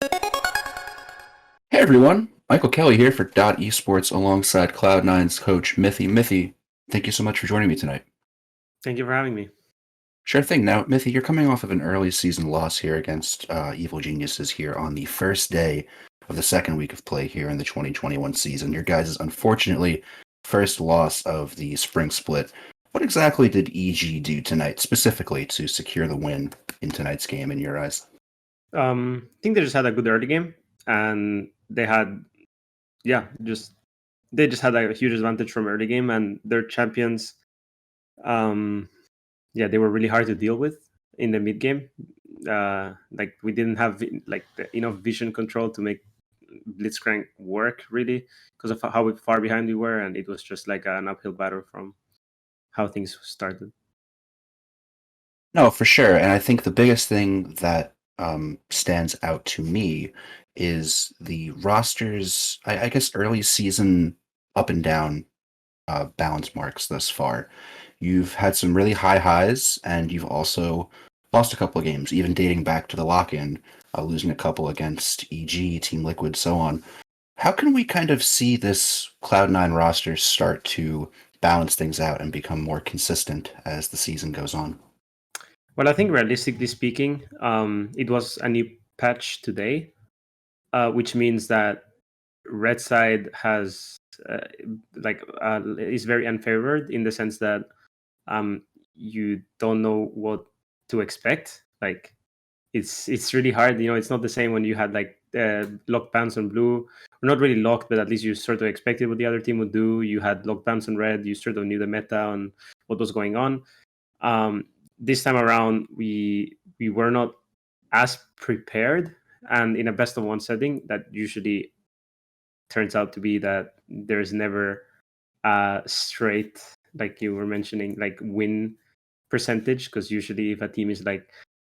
Hey everyone, Michael Kelly here for Esports alongside Cloud9's coach Mithy. Mithy, thank you so much for joining me tonight. Thank you for having me. Sure thing. Now, Mithy, you're coming off of an early season loss here against Evil Geniuses here on the first day of the second week of play here in the 2021 season. Your guys' unfortunately first loss of the spring split. What exactly did EG do tonight specifically to secure the win in tonight's game in your eyes? I think they just had a good early game, and they had, yeah, just they just had a huge advantage from early game, and their champions, um, yeah, they were really hard to deal with in the mid game. Like we didn't have enough vision control to make Blitzcrank work really because of how far behind we were, and it was just like an uphill battle from how things started. No, for sure. And I think the biggest thing that stands out to me is the roster's, I guess, early season up and down balance marks thus far. You've had some really high highs, and you've also lost a couple of games, even dating back to the lock-in, losing a couple against EG, Team Liquid, so on. How can we kind of see this Cloud9 roster start to balance things out and become more consistent as the season goes on? Well, I think realistically speaking, it was a new patch today, which means that red side has is very unfavored in the sense that um, you don't know what to expect. Like it's really hard. It's not the same when you had like locked bounce on blue, or not really locked, but at least you sort of expected what the other team would do. You had locked bounce on red. You sort of knew the meta and what was going on. Um, this time around, we were not as prepared, and in a best of one setting, that usually turns out to be that there's never a straight, like you were mentioning, like win percentage, because usually if a team is like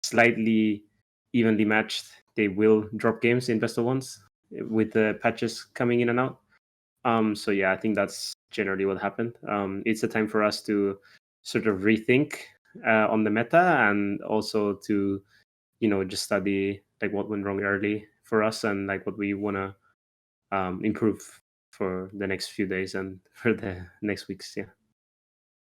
slightly evenly matched, they will drop games in best of ones with the patches coming in and out. So yeah, I think that's generally what happened. It's a time for us to sort of rethink on the meta, and also to just study like what went wrong early for us, and like what we want to improve for the next few days and for the next weeks. Yeah.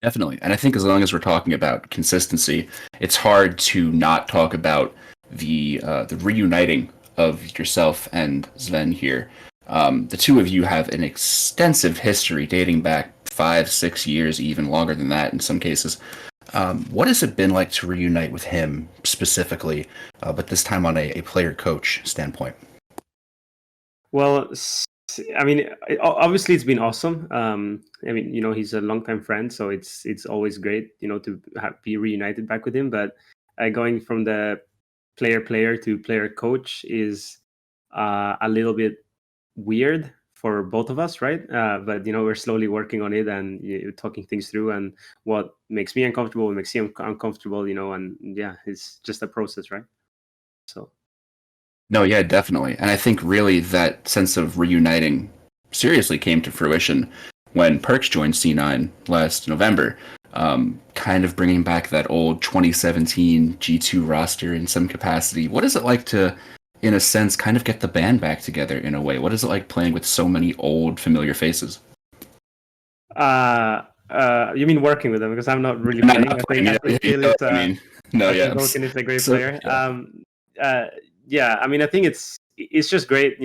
Definitely. And I think as long as we're talking about consistency, it's hard to not talk about the reuniting of yourself and Zven here. The two of you have an extensive history dating back 5, 6 years, even longer than that in some cases. What has it been like to reunite with him specifically, but this time on a player coach standpoint? Well, I mean, obviously it's been awesome. I mean, he's a longtime friend, so it's always great, to be reunited back with him. But going from the player to player coach is a little bit weird for both of us, right? But we're slowly working on it, and talking things through, and what makes me uncomfortable, what makes him uncomfortable, and yeah, it's just a process, right? So. No, yeah, definitely. And I think really that sense of reuniting seriously came to fruition when Perkz joined C9 last November, kind of bringing back that old 2017 G2 roster in some capacity. What is it like to, in a sense, kind of get the band back together in a way? What is it like playing with so many old, familiar faces? You mean working with them? Because I'm not really Not, playing. not playing, I yeah, think Phil you know is. what I mean? No, I think yeah. Vulcan is a great So, player. yeah. Uh, yeah, I mean, I think it's just great.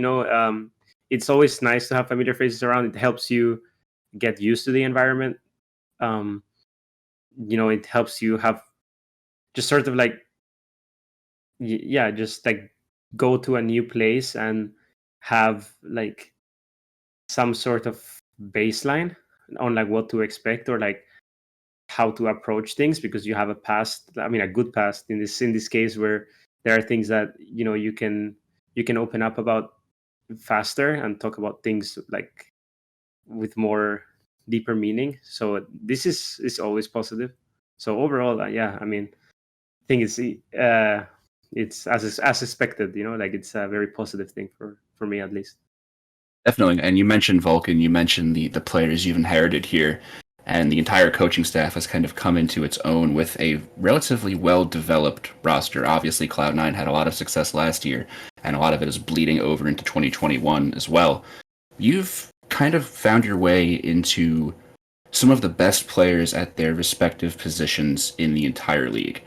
It's always nice to have familiar faces around. It helps you get used to the environment. Um, it helps you have just sort of like, yeah, just like go to a new place and have like some sort of baseline on like what to expect, or like how to approach things, because you have a past, I mean a good past in this case, where there are things that you can open up about faster and talk about things like with more deeper meaning. So this is always positive. So overall, yeah, I mean, I think it's as expected, like it's a very positive thing for me, at least. Definitely. And you mentioned Vulcan, you mentioned the players you've inherited here. and the entire coaching staff has kind of come into its own with a relatively well-developed roster. Obviously, Cloud9 had a lot of success last year, and a lot of it is bleeding over into 2021 as well. You've kind of found your way into some of the best players at their respective positions in the entire league.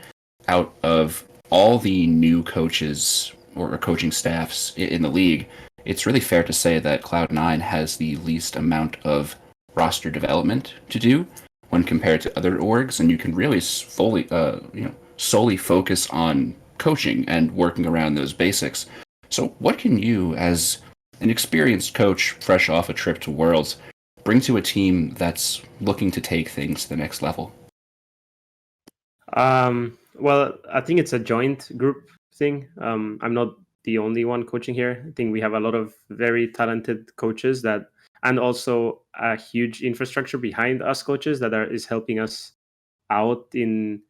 Out of all the new coaches or coaching staffs in the league, it's really fair to say that Cloud9 has the least amount of roster development to do when compared to other orgs, and you can really solely focus on coaching and working around those basics. So, what can you, as an experienced coach fresh off a trip to Worlds, bring to a team that's looking to take things to the next level? Well, I think it's a joint group thing. I'm not the only one coaching here. I think we have a lot of very talented coaches that, and also a huge infrastructure behind us coaches that is helping us out in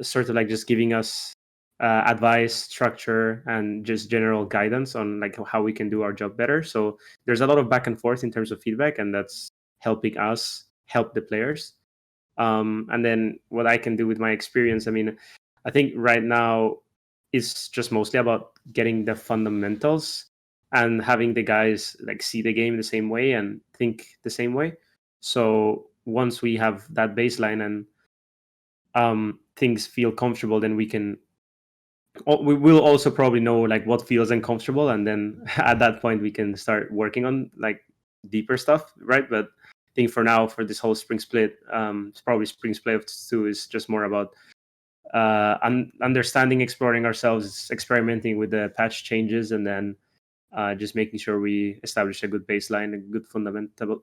sort of like just giving us advice, structure, and just general guidance on like how we can do our job better. So there's a lot of back and forth in terms of feedback, and that's helping us help the players. And then what I can do with my experience, I mean, I think right now it's just mostly about getting the fundamentals and having the guys like see the game the same way and think the same way. So once we have that baseline and things feel comfortable, then we will also probably know like what feels uncomfortable, and then at that point we can start working on like deeper stuff, right? But I think for now, for this whole spring split, it's probably spring split 2 is just more about understanding, exploring ourselves, experimenting with the patch changes, and then just making sure we establish a good baseline and good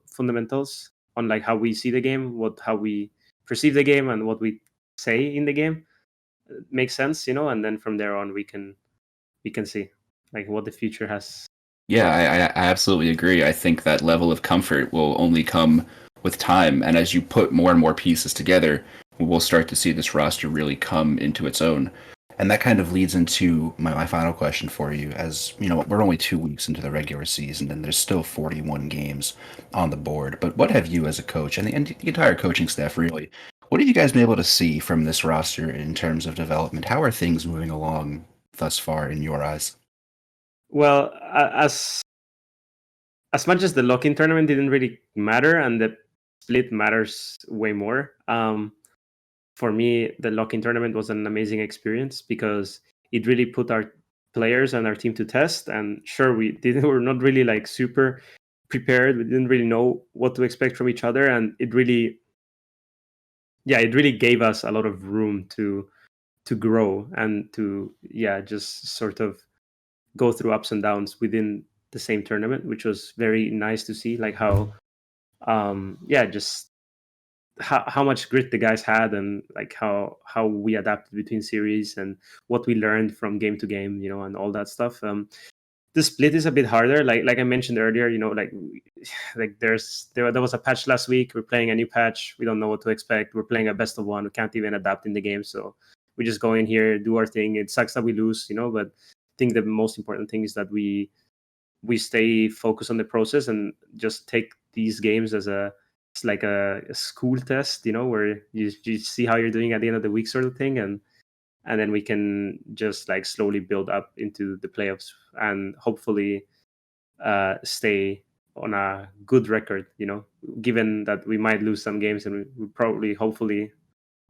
fundamentals on like how we see the game, how we perceive the game, and what we say in the game makes sense, and then from there on we can see like what the future has Yeah, for us. I absolutely agree. I think that level of comfort will only come with time, and as you put more and more pieces together, we'll start to see this roster really come into its own. And that kind of leads into my final question for you. As you know, we're only 2 weeks into the regular season, and there's still 41 games on the board. But what have you, as a coach, and the entire coaching staff, really, what have you guys been able to see from this roster in terms of development? How are things moving along thus far in your eyes? Well, as much as the lock-in tournament didn't really matter and the split matters way more, for me the lock-in tournament was an amazing experience because it really put our players and our team to test. And sure, we're not really like super prepared, we didn't really know what to expect from each other, and it really gave us a lot of room to grow and to just sort of go through ups and downs within the same tournament, which was very nice to see, like how just how much grit the guys had, and like how we adapted between series and what we learned from game to game, and all that stuff. The split is a bit harder, like I mentioned earlier, like there was a patch last week, we're playing a new patch, we don't know what to expect, we're playing a best of one, we can't even adapt in the game, so we just go in here, do our thing. It sucks that we lose, but I think the most important thing is that we stay focused on the process and just take these games as it's like a school test, where you see how you're doing at the end of the week, sort of thing, and then we can just like slowly build up into the playoffs and hopefully stay on a good record, given that we might lose some games, and we probably hopefully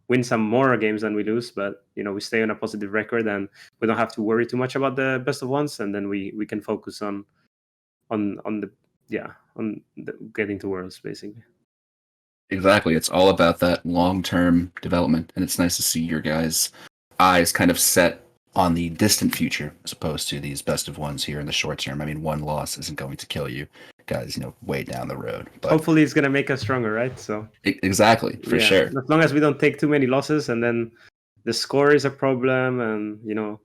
win some more games than we lose, but we stay on a positive record and we don't have to worry too much about the best of ones, and then we can focus on the getting to Worlds, basically. Exactly. It's all about that long-term development, and it's nice to see your guys' eyes kind of set on the distant future as opposed to these best of ones here in the short term. I mean, one loss isn't going to kill you, guys, way down the road. But Hopefully it's gonna make us stronger, right? So exactly, for yeah, sure. as long as we don't take too many losses, and then the score is a problem, and you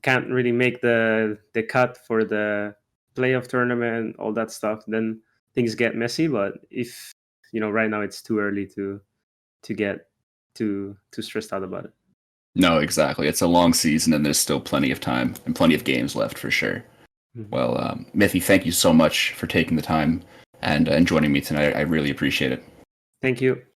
can't really make the cut for the playoff tournament, all that stuff, then things get messy. But if right now it's too early to get too stressed out about it. No, exactly. It's a long season, and there's still plenty of time and plenty of games left for sure. Mhm. Well, Mithy, thank you so much for taking the time and joining me tonight. I really appreciate it. Thank you.